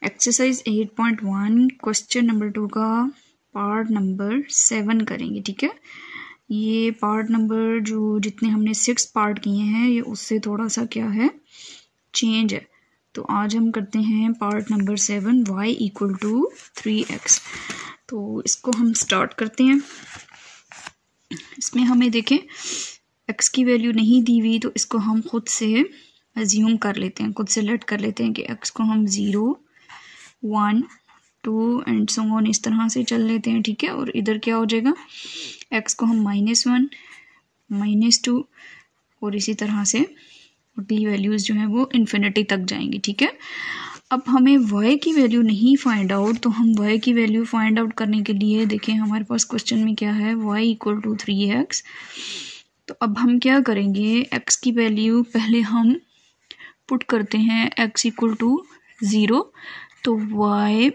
Exercise 8.1 question number 2 का part number 7 करेंगे। ठीक है, ये पार्ट नंबर जो जितने हमने 6 पार्ट किए हैं ये उससे थोड़ा सा क्या है, चेंज है। तो आज हम करते हैं part number 7 y equal to 3x। तो इसको हम स्टार्ट करते हैं। इसमें हमें देखें x की वैल्यू नहीं दी हुई, तो इसको हम खुद से अज्यूम कर लेते हैं, खुद से लेट कर लेते हैं कि x को हम 0 1 2 एंड सो ऑन इस तरह से चल लेते हैं। ठीक है, और इधर क्या हो जाएगा, x को हम -1 -2 और इसी तरह से डी वैल्यूज जो है वो इन्फिनिटी तक जाएंगी। ठीक है, अब हमें y की वैल्यू नहीं फाइंड आउट, तो हम y की वैल्यू फाइंड आउट करने के लिए देखें हमारे पास क्वेश्चन में क्या है, y इक्वल टू 3x। तो अब हम क्या करेंगे, x की वैल्यू पहले हम पुट करते हैं x इक्वल टू 0, तो y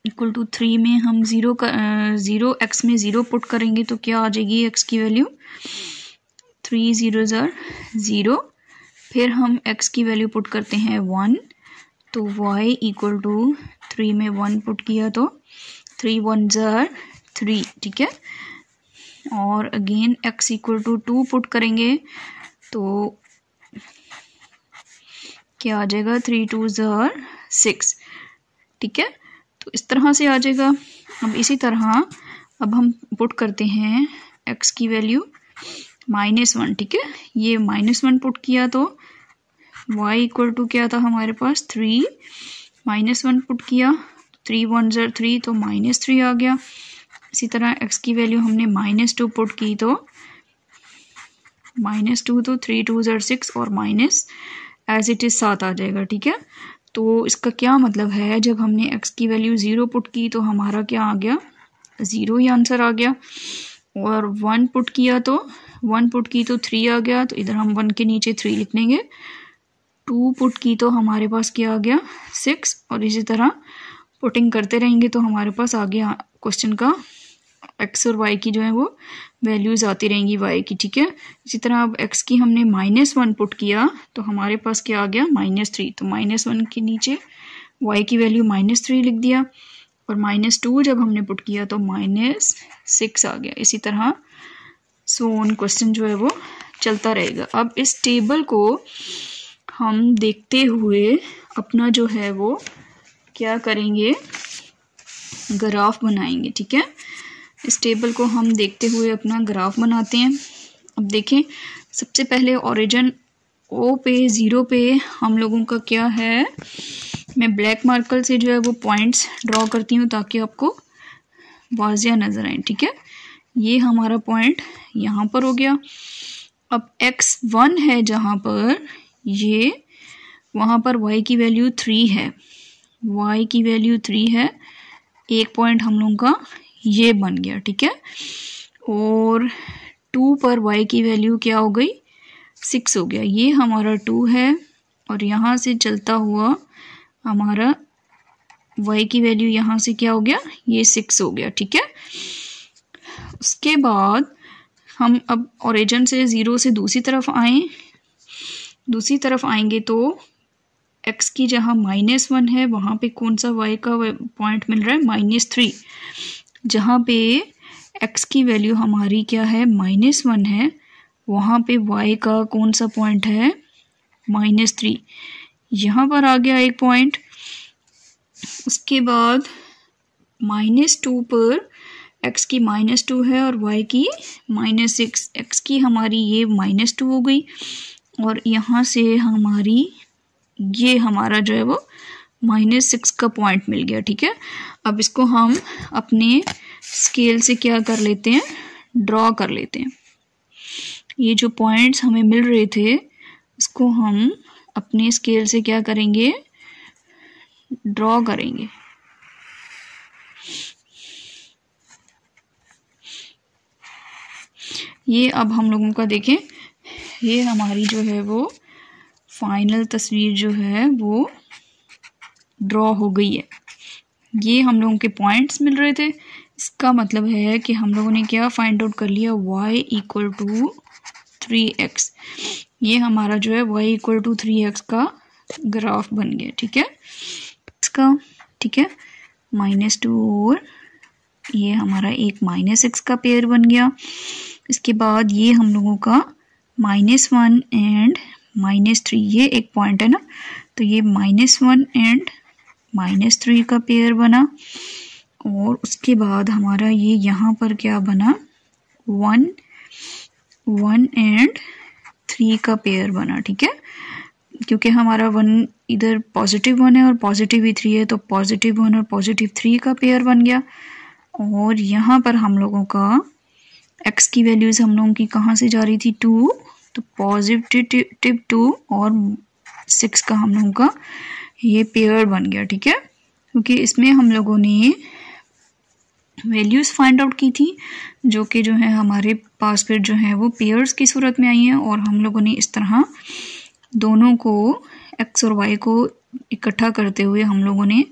इक्वल टू 3 में हम 0 x में 0 पुट करेंगे तो क्या आ जाएगी x की वैल्यू, 3 0s are 0। फिर हम x की वैल्यू पुट करते हैं 1, तो y इक्वल टू 3 में 1 पुट किया तो 3 1s are 3। ठीक है, और again x equal to 2 put करेंगे तो क्या आ जाएगा, 3 2s are 6। ठीक है, तो इस तरह से आ जाएगा। अब इसी तरह अब हम पुट करते हैं x की वैल्यू -1। ठीक है, ये -1 पुट किया तो y इक्वल टू क्या था हमारे पास, 3 -1 पुट किया, 3 1s are 3 तो -3 आ गया। इसी तरह x की वैल्यू हमने -2 पुट की तो -2 तो 3 2s are 6 और माइनस एज इट इज 7 आ जाएगा। ठीक है, तो इसका क्या मतलब है, जब हमने x की वैल्यू 0 पुट की तो हमारा क्या आ गया, 0 ही आंसर आ गया। और 1 पुट किया तो 1 पुट की तो 3 आ गया, तो इधर हम 1 के नीचे 3 लिख लेंगे। 2 पुट की तो हमारे पास क्या आ गया, 6, और इसी तरह पुटिंग करते रहेंगे तो हमारे पास आगे क्वेश्चन का x और y की जो है वो वैल्यूज आती रहेंगी y की। ठीक है, इसी तरह अब x की हमने -1 पुट किया तो हमारे पास क्या आ गया, -3, तो -1 के नीचे y की वैल्यू -3 लिख दिया, और -2 जब हमने पुट किया तो -6 आ गया। इसी तरह सो ऑन क्वेश्चन जो है वो चलता रहेगा। अब इस टेबल को हम देखते हुए अपना जो है वो क्या करेंगे, ग्राफ बनाएंगे। ठीक है, इस टेबल को हम देखते हुए अपना ग्राफ बनाते हैं। अब देखें, सबसे पहले ओरिजिन O पे 0 पे हम लोगों का क्या है, मैं ब्लैक मार्कर से जो है वो पॉइंट्स ड्रॉ करती हूँ ताकि आपको वाज़िया नज़र आए। ठीक है, ये हमारा पॉइंट यहाँ पर हो गया। अब x1 है जहाँ पर, ये वहाँ पर y की वैल्यू 3 है, y की वैल्यू 3 है, एक पॉइंट हम लोगों का ये बन गया। ठीक है, और 2 पर y की वैल्यू क्या हो गई, 6 हो गया, ये हमारा 2 है, और यहाँ से चलता हुआ हमारा y की वैल्यू यहाँ से क्या हो गया, ये 6 हो गया। ठीक है, उसके बाद हम अब ओरिजिन से 0 से दूसरी तरफ आए, दूसरी तरफ आएंगे तो x की जहाँ -1 है वहाँ पे कौन सा y का पॉइंट मिल रहा है, -3, जहाँ पे x की वैल्यू हमारी क्या है, -1 है, वहाँ पे y का कौन सा पॉइंट है, -3, यहाँ पर आ गया एक पॉइंट। उसके बाद -2 पर x की -2 है और y की -6, x की हमारी ये -2 हो गई, और यहाँ से हमारी ये हमारा जो है वो -6 का पॉइंट मिल गया। ठीक है, अब इसको हम अपने स्केल से क्या कर लेते हैं, ड्रॉ कर लेते हैं। ये जो पॉइंट्स हमें मिल रहे थे इसको हम अपने स्केल से क्या करेंगे, ड्रॉ करेंगे। ये अब हम लोगों का देखें, ये हमारी जो है वो फाइनल तस्वीर जो है वो ड्रॉ हो गई है। ये हम लोगों के पॉइंट्स मिल रहे थे, इसका मतलब है कि हम लोगों ने क्या फाइंड आउट कर लिया, y इक्वल टू 3x। ये हमारा जो है y इक्वल टू 3x का ग्राफ बन गया, ठीक है इसका, ठीक है -2 और ये हमारा एक -x का पेयर बन गया। इसके बाद ये हम लोगों का -1 एंड -3, ये एक पॉइंट है ना, तो ये -1 एंड -3 का पेयर बना। और उसके बाद हमारा ये यहाँ पर क्या बना, 1 एंड 3 का पेयर बना, ठीक है क्योंकि हमारा 1 इधर +1 है और +3 है, तो +1 और +3 का पेयर बन गया। और यहाँ पर हम लोगों का x की वैल्यूज हम लोगों की कहाँ से जा रही थी, 2, तो +2 और 6 का हम लोगों का ये पेयर बन गया, ठीक है क्योंकि इसमें हम लोगों ने वैल्यूज फाइंड आउट की थी जो कि जो है हमारे पास फिर जो है वो पेयर्स की सूरत में आई हैं, और हम लोगों ने इस तरह दोनों को x और y को इकट्ठा करते हुए हम लोगों ने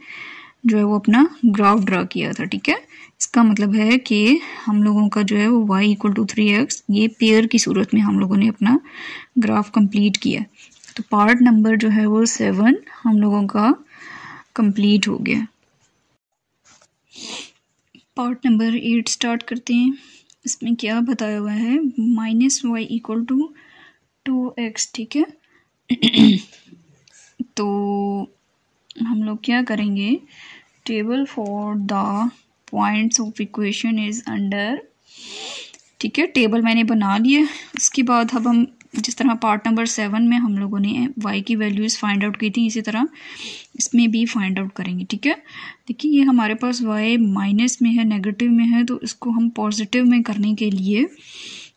जो है वो अपना ग्राफ ड्रा किया था, ठीक है इसका मतलब है कि हम लोगों का जो है वो y = 3x ये पेयर की सूरत में हम लोगों ने अपना ग्राफ कंप्लीट किया। तो पार्ट नंबर जो है वो 7 हम लोगों का कंप्लीट हो गया। पार्ट नंबर 8 स्टार्ट करते हैं। इसमें क्या बताया हुआ है, -y = 2x, ठीक है तो हम लोग क्या करेंगे, table for the points of equation is under, ठीक है टेबल मैंने बना लिए। उसके बाद अब हम जिस तरह पार्ट नंबर 7 में हम लोगों ने y की वैल्यूज़ फाइंड आउट की थी, इसी तरह इसमें भी फाइंड आउट करेंगे, ठीक है देखिए ये हमारे पास y माइनस में है, नेगेटिव में है, तो इसको हम पॉजिटिव में करने के लिए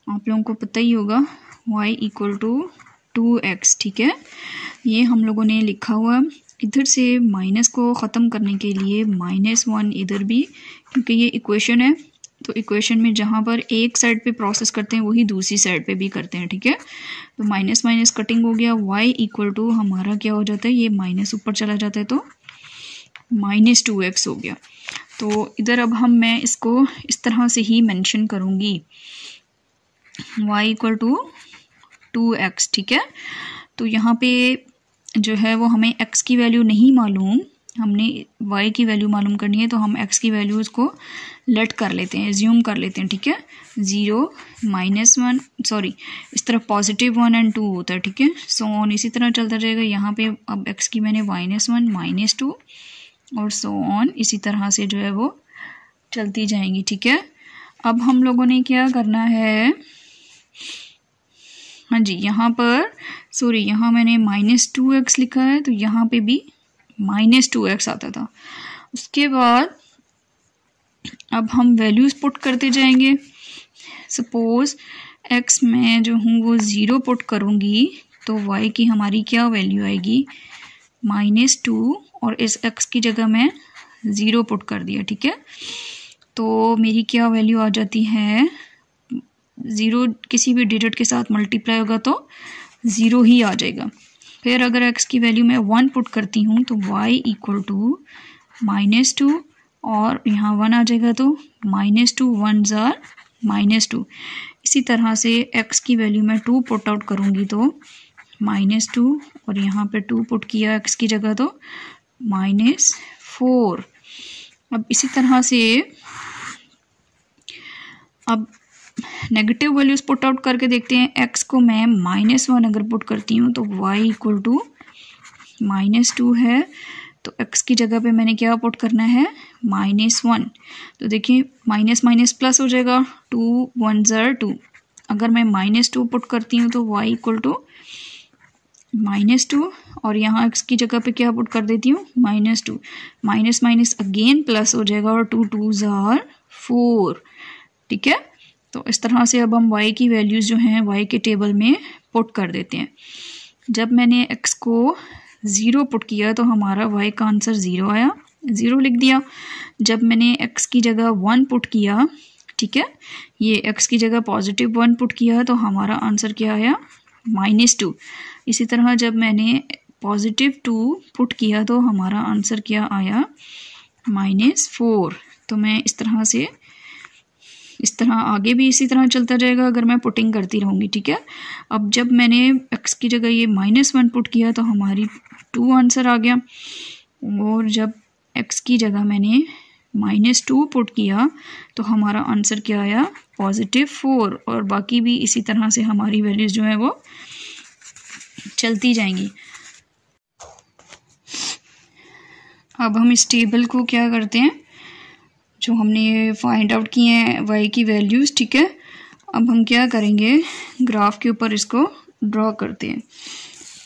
आप लोगों को पता ही होगा y = 2x, ठीक है ये हम लोगों ने लिखा हुआ। इधर से माइनस को ख़त्म करने के लिए -1 इधर भी, क्योंकि ये इक्वेशन है तो इक्वेशन में जहाँ पर एक साइड पे प्रोसेस करते हैं वही दूसरी साइड पे भी करते हैं, ठीक है तो माइनस माइनस कटिंग हो गया, y = हमारा क्या हो जाता है, ये माइनस ऊपर चला जाता है तो -2x हो गया। तो इधर अब मैं इसको इस तरह से ही मेंशन करूँगी, y = 2x, ठीक है तो यहाँ पे जो है वो हमें x की वैल्यू नहीं मालूम, हमने y की वैल्यू मालूम करनी है, तो हम x की वैल्यू उसको लेट कर लेते हैं, एज्यूम कर लेते हैं, ठीक है 0 -1 सॉरी इस तरफ +1 एंड 2 होता है, ठीक है सो ऑन इसी तरह चलता जाएगा। यहाँ पे अब x की मैंने -1 -2 और सो ऑन इसी तरह से जो है वो चलती जाएंगी, ठीक है अब हम लोगों ने क्या करना है, हाँ जी यहाँ पर सॉरी यहाँ मैंने -2x लिखा है, तो यहाँ पे भी -2x आता था। उसके बाद अब हम वैल्यूज पुट करते जाएंगे। सपोज x में जो हूँ वो 0 पुट करूँगी तो y की हमारी क्या वैल्यू आएगी, -2 और इस x की जगह मैं 0 पुट कर दिया, ठीक है तो मेरी क्या वैल्यू आ जाती है, 0 किसी भी डिजिट के साथ मल्टीप्लाई होगा तो 0 ही आ जाएगा। फिर अगर x की वैल्यू मैं 1 पुट करती हूँ तो y = -2 और यहाँ 1 आ जाएगा तो -2 1s are -2। इसी तरह से x की वैल्यू मैं 2 पुट आउट करूँगी तो -2 और यहाँ पे 2 पुट किया x की जगह तो -4। अब इसी तरह से अब नेगेटिव वैल्यूज पुट आउट करके देखते हैं। x को मैं -1 अगर पुट करती हूँ तो y = -2 है, तो x की जगह पे मैंने क्या पुट करना है, -1। तो देखिए माइनस माइनस प्लस हो जाएगा, 2 1s are 2। अगर मैं -2 पुट करती हूँ तो y = -2 और यहाँ x की जगह पे क्या पुट कर देती हूँ, -2। माइनस माइनस अगेन प्लस हो जाएगा और 2 2s are 4, ठीक है तो इस तरह से अब हम y की वैल्यूज़ जो हैं y के टेबल में पुट कर देते हैं। जब मैंने x को 0 पुट किया तो हमारा y का आंसर 0 आया, 0 लिख दिया। जब मैंने x की जगह 1 पुट किया, ठीक है ये x की जगह +1 पुट किया तो हमारा आंसर क्या आया, -2। इसी तरह जब मैंने +2 पुट किया तो हमारा आंसर क्या आया, -4। तो मैं इस तरह आगे भी इसी तरह चलता जाएगा अगर मैं पुटिंग करती रहूँगी, ठीक है। अब जब मैंने x की जगह ये -1 पुट किया तो हमारी 2 आंसर आ गया। और जब x की जगह मैंने -2 पुट किया तो हमारा आंसर क्या आया, +4। और बाकी भी इसी तरह से हमारी वैल्यूज़ जो है वो चलती जाएंगी। अब हम इस टेबल को क्या करते हैं, जो हमने फाइंड आउट किए हैं y की वैल्यूज़, ठीक है, अब हम क्या करेंगे, ग्राफ के ऊपर इसको ड्रॉ करते हैं।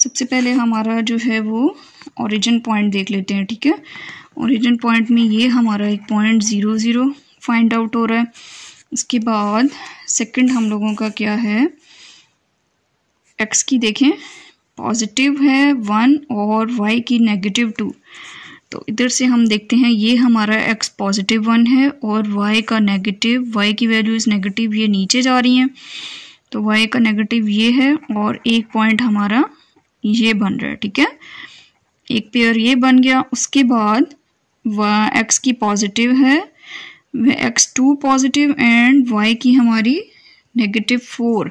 सबसे पहले हमारा जो है वो ओरिजिन पॉइंट देख लेते हैं, ठीक है। ओरिजिन पॉइंट में ये हमारा एक पॉइंट 0 0 फाइंड आउट हो रहा है। इसके बाद सेकंड हम लोगों का क्या है, x की देखें पॉजिटिव है 1 और y की -2। तो इधर से हम देखते हैं ये हमारा x पॉजिटिव 1 है और y का नेगेटिव, y की वैल्यूज़ नेगेटिव ये नीचे जा रही हैं, तो y का नेगेटिव ये है और एक पॉइंट हमारा ये बन रहा है, ठीक है, एक पेयर ये बन गया। उसके बाद x की पॉजिटिव है, x2 पॉजिटिव एंड y की हमारी -4,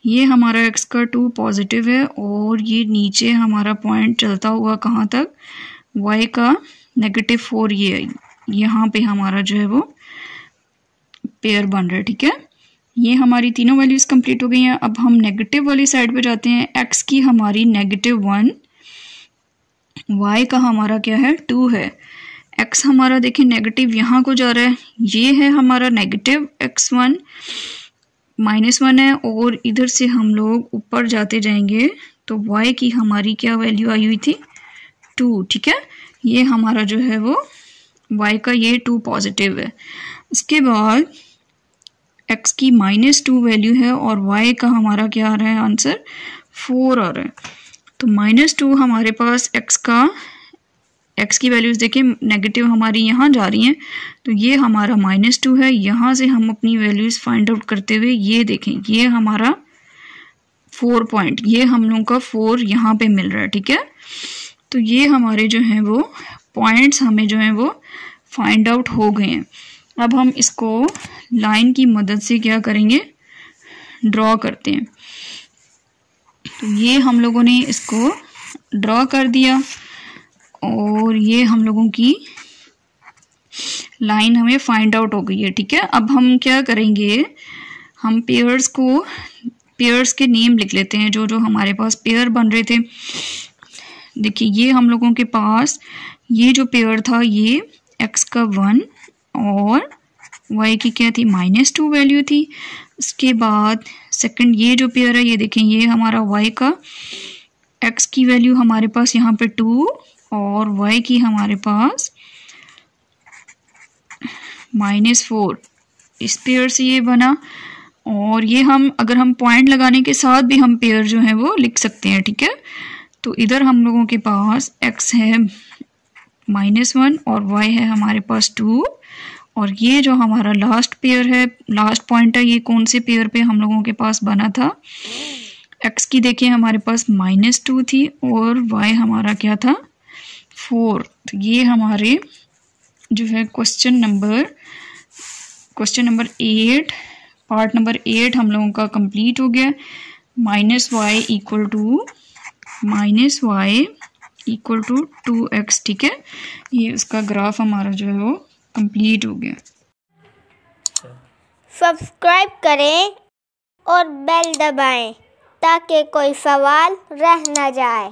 ये हमारा x का 2 पॉजिटिव है और ये नीचे हमारा पॉइंट चलता हुआ कहाँ तक, y का -4, ये यहाँ पे हमारा जो है वो पेयर बन रहा है, ठीक है। ये हमारी तीनों वैल्यूज़ कंप्लीट हो गई हैं। अब हम नेगेटिव वाली साइड पे जाते हैं। x की हमारी -1, y का हमारा क्या है 2 है, x हमारा देखिए नेगेटिव यहाँ को जा रहा है, ये है हमारा नेगेटिव x1 -1 है और इधर से हम लोग ऊपर जाते जाएंगे तो y की हमारी क्या वैल्यू आई हुई थी 2, ठीक है, ये हमारा जो है वो y का ये 2 पॉजिटिव है। उसके बाद x की -2 वैल्यू है और y का हमारा क्या आ रहा है आंसर 4 आ रहा है। तो -2 हमारे पास x की वैल्यूज़ देखें नेगेटिव हमारी यहाँ जा रही हैं, तो ये हमारा -2 है। यहाँ से हम अपनी वैल्यूज़ फाइंड आउट करते हुए ये देखें, ये हमारा 4 पॉइंट, ये हम लोगों का 4 यहाँ पे मिल रहा है, ठीक है। तो ये हमारे जो हैं वो पॉइंट्स हमें जो हैं वो फाइंड आउट हो गए हैं। अब हम इसको लाइन की मदद से क्या करेंगे, ड्रॉ करते हैं। तो ये हम लोगों ने इसको ड्रॉ कर दिया और ये हम लोगों की लाइन हमें फाइंड आउट हो गई है, ठीक है। अब हम क्या करेंगे, हम पेयर्स के नेम लिख लेते हैं, जो जो हमारे पास पेयर बन रहे थे। देखिए ये हम लोगों के पास ये जो पेयर था ये x का 1 और y की क्या थी -2 वैल्यू थी। उसके बाद सेकंड ये जो पेयर है ये देखें, ये हमारा y का, x की वैल्यू हमारे पास यहाँ पे 2 और y की हमारे पास -4, इस पेयर से ये बना। और ये हम अगर हम पॉइंट लगाने के साथ भी हम पेयर जो है वो लिख सकते हैं, ठीक है। तो इधर हम लोगों के पास x है -1 और y है हमारे पास 2 और ये जो हमारा लास्ट पेयर है, लास्ट पॉइंट है, ये कौन से पेयर पे हम लोगों के पास बना था, x की देखिए हमारे पास -2 थी और y हमारा क्या था 4। तो ये हमारे जो है क्वेश्चन नंबर 8, पार्ट नंबर 8 हम लोगों का कंप्लीट हो गया। -y = 2x, ठीक है, ये उसका ग्राफ हमारा जो है वो कंप्लीट हो गया। सब्सक्राइब करें और बेल दबाएं ताकि कोई सवाल रह न जाए।